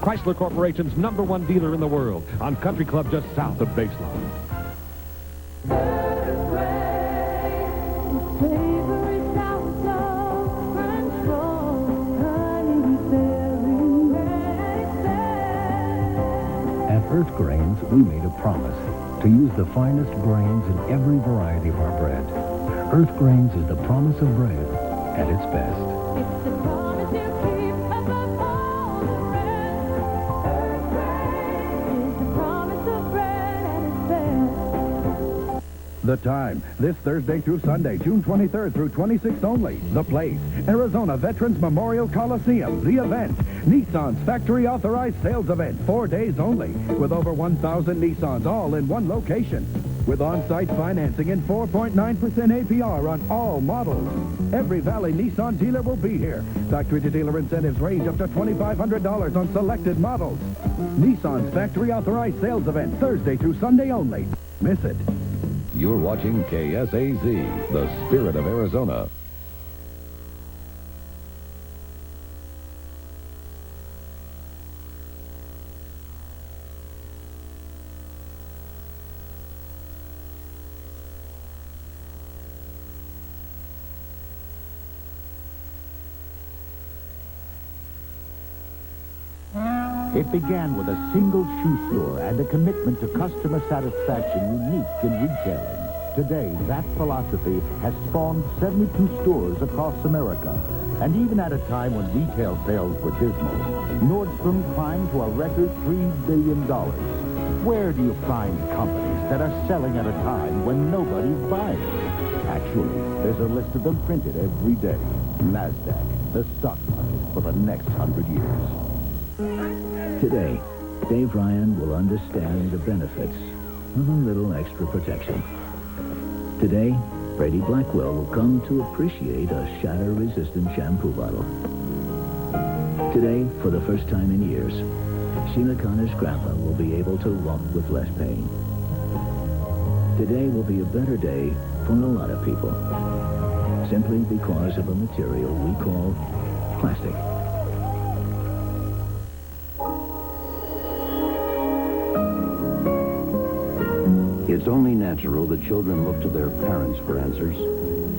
Chrysler Corporation's #1 dealer in the world, on Country Club just south of Baseline. At Earth Grains, we made a promise to use the finest grains in every variety of our bread. Earth Grains is the promise of bread at its best. It's the promise you keep above all the rest. Earth Grains is the promise of bread at its best. The time, this Thursday through Sunday, June 23rd through 26th only. The place, Arizona Veterans Memorial Coliseum. The event, Nissan's factory authorized sales event, 4 days only, with over 1,000 Nissans all in one location. With on-site financing and 4.9% APR on all models. Every Valley Nissan dealer will be here. Factory-to-dealer incentives range up to $2,500 on selected models. Nissan's factory authorized sales event, Thursday through Sunday only. Miss it. You're watching KSAZ, the spirit of Arizona. It began with a single shoe store and a commitment to customer satisfaction unique in retailing. Today, that philosophy has spawned 72 stores across America. And even at a time when retail sales were dismal, Nordstrom climbed to a record $3 billion. Where do you find companies that are selling at a time when nobody's buying? Actually, there's a list of them printed every day. NASDAQ, the stock market for the next 100 years. Today, Dave Ryan will understand the benefits of a little extra protection. Today, Brady Blackwell will come to appreciate a shatter-resistant shampoo bottle. Today, for the first time in years, Sheila Connor's grandpa will be able to walk with less pain. Today will be a better day for a lot of people, simply because of a material we call plastic. It's only natural that children look to their parents for answers.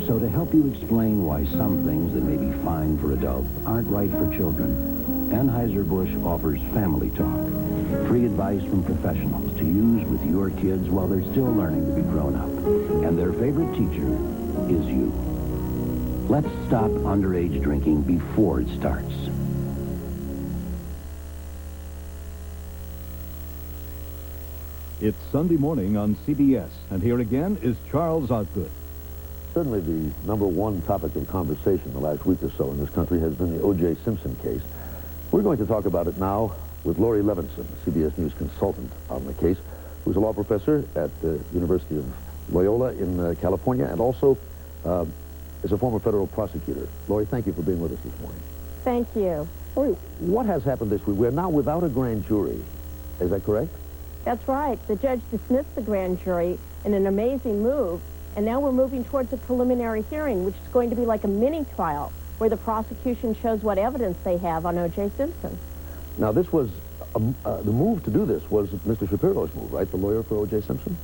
So to help you explain why some things that may be fine for adults aren't right for children, Anheuser-Busch offers Family Talk, free advice from professionals to use with your kids while they're still learning to be grown up. And their favorite teacher is you. Let's stop underage drinking before it starts. It's Sunday morning on CBS, and here again is Charles Osgood. Certainly the #1 topic of conversation the last week or so in this country has been the O.J. Simpson case. We're going to talk about it now with Lori Levinson, CBS News consultant on the case, who's a law professor at the University of Loyola in California, and also is a former federal prosecutor. Lori, thank you for being with us this morning. Thank you. Lori, what has happened this week? We're now without a grand jury. Is that correct? That's right. The judge dismissed the grand jury in an amazing move, and now we're moving towards a preliminary hearing, which is going to be like a mini trial, where the prosecution shows what evidence they have on O.J. Simpson. Now, this was, the move to do this was Mr. Shapiro's move, right? The lawyer for O.J. Simpson?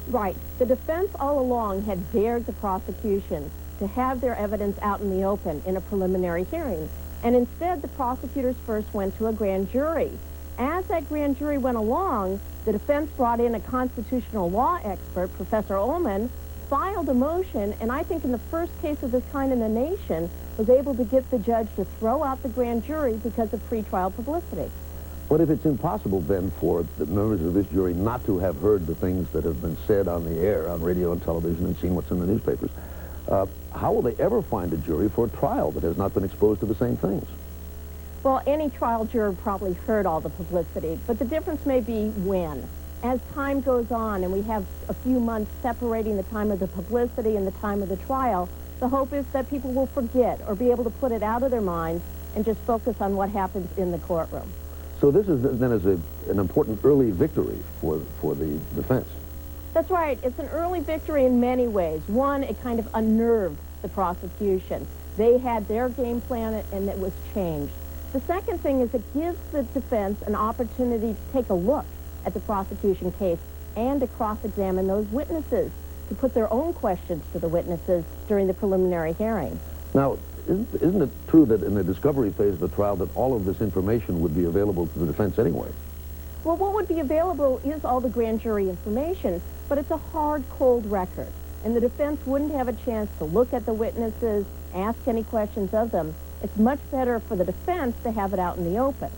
Right. The defense all along had dared the prosecution to have their evidence out in the open in a preliminary hearing, and instead the prosecutors first went to a grand jury. As that grand jury went along, the defense brought in a constitutional law expert, Professor Ullman, filed a motion, and I think in the first case of this kind in the nation, was able to get the judge to throw out the grand jury because of pretrial publicity. But if it's impossible, then, for the members of this jury not to have heard the things that have been said on the air, on radio and television, and seen what's in the newspapers, how will they ever find a jury for a trial that has not been exposed to the same things? Well, any trial juror probably heard all the publicity, but the difference may be when. As time goes on and we have a few months separating the time of the publicity and the time of the trial, the hope is that people will forget or be able to put it out of their minds and just focus on what happens in the courtroom. So this is then an important early victory for the defense. That's right. It's an early victory in many ways. One, it kind of unnerved the prosecution. They had their game plan and it was changed. The second thing is it gives the defense an opportunity to take a look at the prosecution case and to cross-examine those witnesses, to put their own questions to the witnesses during the preliminary hearing. Now, isn't it true that in the discovery phase of the trial that all of this information would be available to the defense anyway? Well, what would be available is all the grand jury information, but it's a hard, cold record, and the defense wouldn't have a chance to look at the witnesses, ask any questions of them. It's much better for the defense to have it out in the open.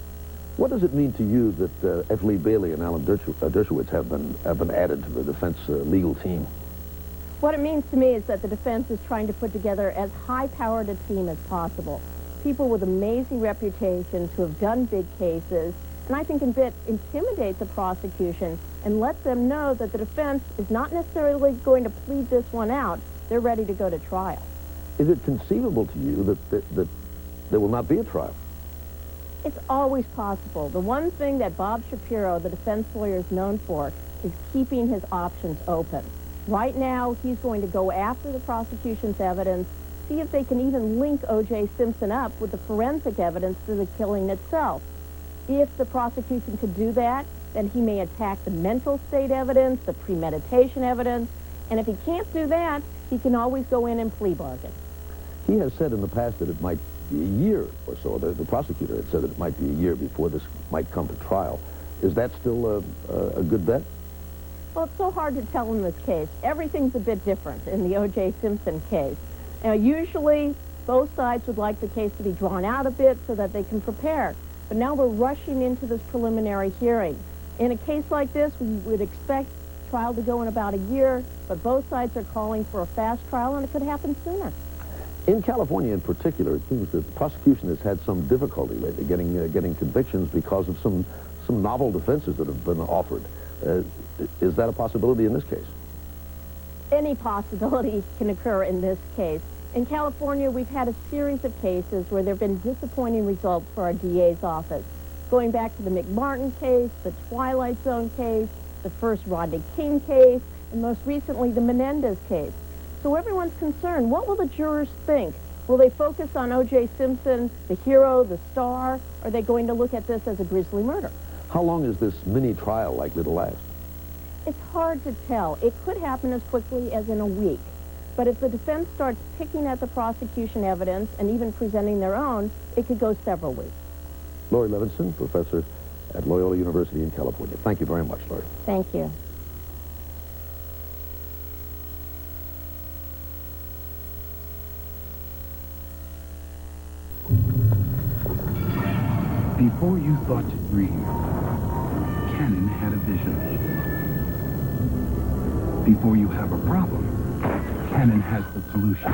What does it mean to you that F. Lee Bailey and Alan Dershowitz have been added to the defense legal team? What it means to me is that the defense is trying to put together as high-powered a team as possible. People with amazing reputations who have done big cases, and I think a bit intimidate the prosecution and let them know that the defense is not necessarily going to plead this one out. They're ready to go to trial. Is it conceivable to you that there will not be a trial? It's always possible. The one thing that Bob Shapiro, the defense lawyer, is known for is keeping his options open. Right now, he's going to go after the prosecution's evidence, see if they can even link O.J. Simpson up with the forensic evidence to the killing itself. If the prosecution could do that, then he may attack the mental state evidence, the premeditation evidence, and if he can't do that, he can always go in and plea bargain. He has said in the past that it might be a year or so. The prosecutor had said that it might be a year before this might come to trial. Is that still a good bet? Well, it's so hard to tell in this case. Everything's a bit different in the O.J. Simpson case. Now, usually, both sides would like the case to be drawn out a bit so that they can prepare. But now we're rushing into this preliminary hearing. In a case like this, we would expect trial to go in about a year, but both sides are calling for a fast trial, and it could happen sooner. In California in particular, it seems that the prosecution has had some difficulty lately getting convictions because of some novel defenses that have been offered. Is that a possibility in this case? Any possibility can occur in this case. In California, we've had a series of cases where there have been disappointing results for our DA's office. Going back to the McMartin case, the Twilight Zone case, the first Rodney King case, and most recently the Menendez case. So everyone's concerned. What will the jurors think? Will they focus on O.J. Simpson, the hero, the star? Or are they going to look at this as a grisly murder? How long is this mini trial likely to last? It's hard to tell. It could happen as quickly as in a week. But if the defense starts picking at the prosecution evidence and even presenting their own, it could go several weeks. Lori Levinson, professor at Loyola University in California. Thank you very much, Lori. Thank you. Before you thought to dream, Cannon had a vision. Before you have a problem, Cannon has the solution.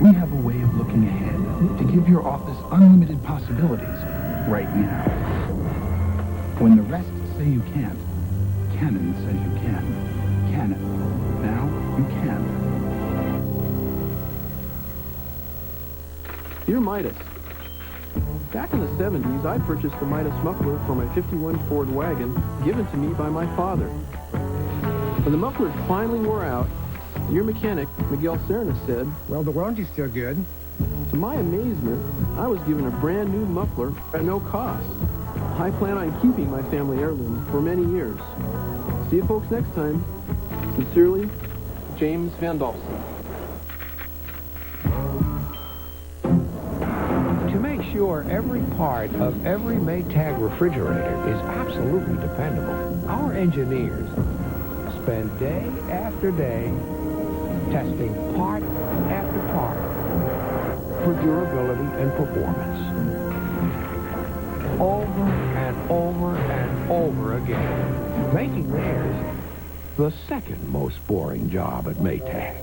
We have a way of looking ahead to give your office unlimited possibilities right now. When the rest say you can't, Cannon says you can. Cannon. Now you can. Dear Midas, back in the 70s, I purchased the Midas muffler for my 51 Ford wagon, given to me by my father. When the muffler finally wore out, your mechanic, Miguel Cerna, said, "Well, the warranty's still good." To my amazement, I was given a brand new muffler at no cost. I plan on keeping my family heirloom for many years. See you folks next time. Sincerely, James Van Dalsen. To make sure every part of every Maytag refrigerator is absolutely dependable, our engineers spend day after day testing part after part for durability and performance. Over and over and over again, making theirs the second most boring job at Maytag.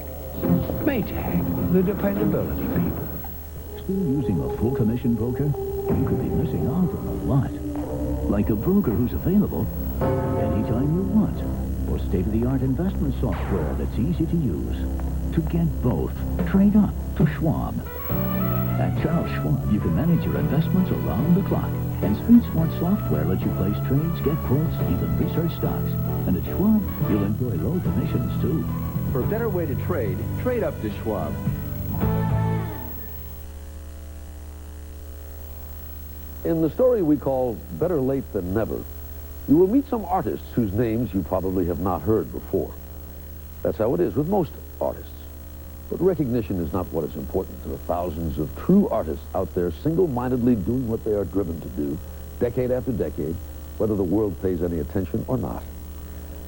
Maytag, the dependability people. Still using a full commission broker? You could be missing out on a lot. Like a broker who's available anytime you want. Or state-of-the-art investment software that's easy to use. To get both, trade up to Schwab. At Charles Schwab, you can manage your investments around the clock. And Street Smart software lets you place trades, get quotes, even research stocks. And at Schwab, you'll enjoy low commissions, too. For a better way to trade up to Schwab. In the story we call Better Late Than Never, you will meet some artists whose names you probably have not heard before. That's how it is with most artists. But recognition is not what is important to the thousands of true artists out there single-mindedly doing what they are driven to do, decade after decade, whether the world pays any attention or not.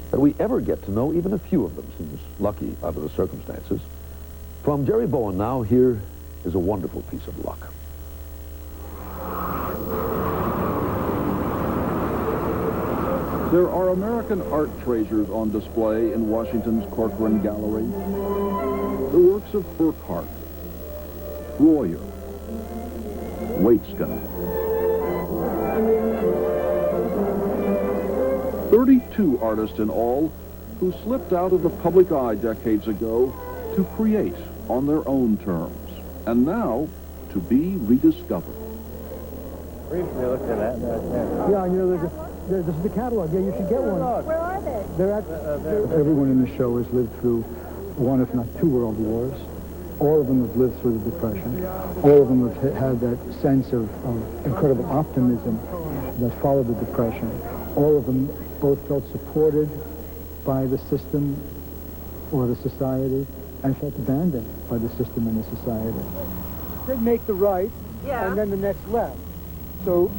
That we ever get to know even a few of them seems lucky under the circumstances. From Jerry Bowen now, here is a wonderful piece of luck. There are American art treasures on display in Washington's Corcoran Gallery. The works of Burkhart, Breuer, Waitzkin. 32 artists in all who slipped out of the public eye decades ago to create on their own terms, and now to be rediscovered. Briefly looked at that. Yeah, you know, this is the catalog. Yeah, you should get one. Where are they? They're at, everyone in the show has lived through one, if not two, world wars. All of them have lived through the Depression. All of them have had that sense of incredible optimism that followed the Depression. All of them both felt supported by the system or the society and felt abandoned by the system and the society. They'd make the right and then the next left. So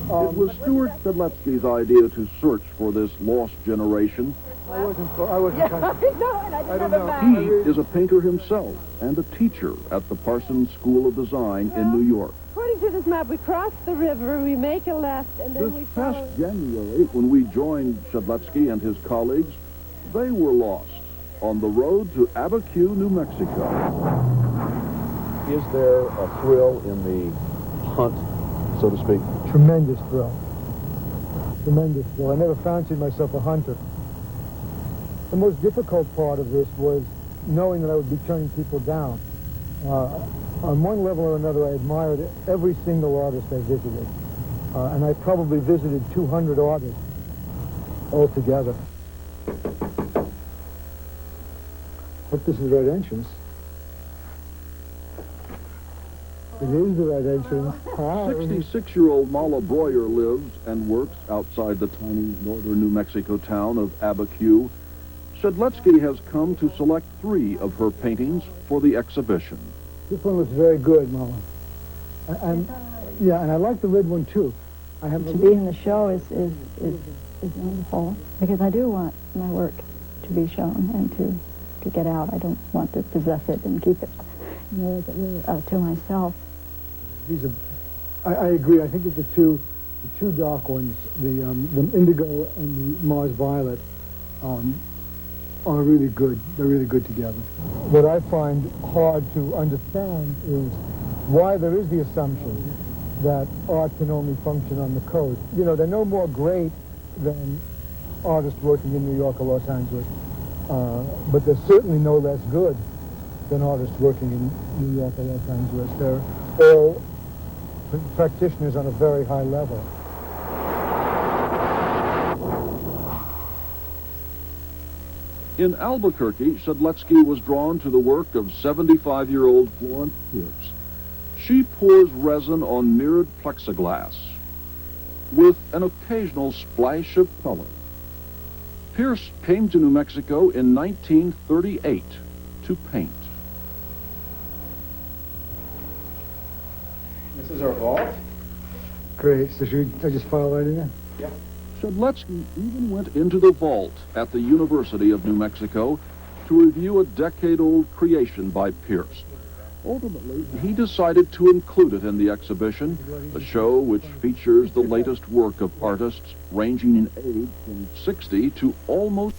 it was Stuart Sedletsky's idea to search for this lost generation. I wasn't I don't know. He is a painter himself and a teacher at the Parsons School of Design in New York. According to this map, we cross the river, we make a left, and then we This follow... past January, when we joined Sedletsky and his colleagues, they were lost on the road to Abiquiu, New Mexico. Is there a thrill in the hunt, so to speak? Tremendous thrill. Tremendous thrill. I never fancied myself a hunter. The most difficult part of this was knowing that I would be turning people down. On one level or another, I admired every single artist I visited. And I probably visited 200 artists altogether. Hope this is the right entrance. It is the right entrance. 66-year-old Mala Breuer lives and works outside the tiny northern New Mexico town of Abiquiu. Sedletsky has come to select 3 of her paintings for the exhibition. This one looks very good, Mala. And I like the red one too. I have to be in the show is wonderful because I do want my work to be shown and to get out. I don't want to possess it and keep it, to myself. These are, I agree. I think that the two dark ones, the indigo and the Mars violet, are really good. They're really good together. What I find hard to understand is why there is the assumption that art can only function on the coast. You know, they're no more great than artists working in New York or Los Angeles, but they're certainly no less good than artists working in New York or Los Angeles. They're all practitioners on a very high level. In Albuquerque, Sedletsky was drawn to the work of 75-year-old Florence Pierce. She pours resin on mirrored plexiglass with an occasional splash of color. Pierce came to New Mexico in 1938 to paint. This is our vault. Great. So should I just file right in there? Yeah. Sedletsky even went into the vault at the University of New Mexico to review a decade-old creation by Pierce. Ultimately, he decided to include it in the exhibition, a show which features the latest work of artists ranging in age from 60 to almost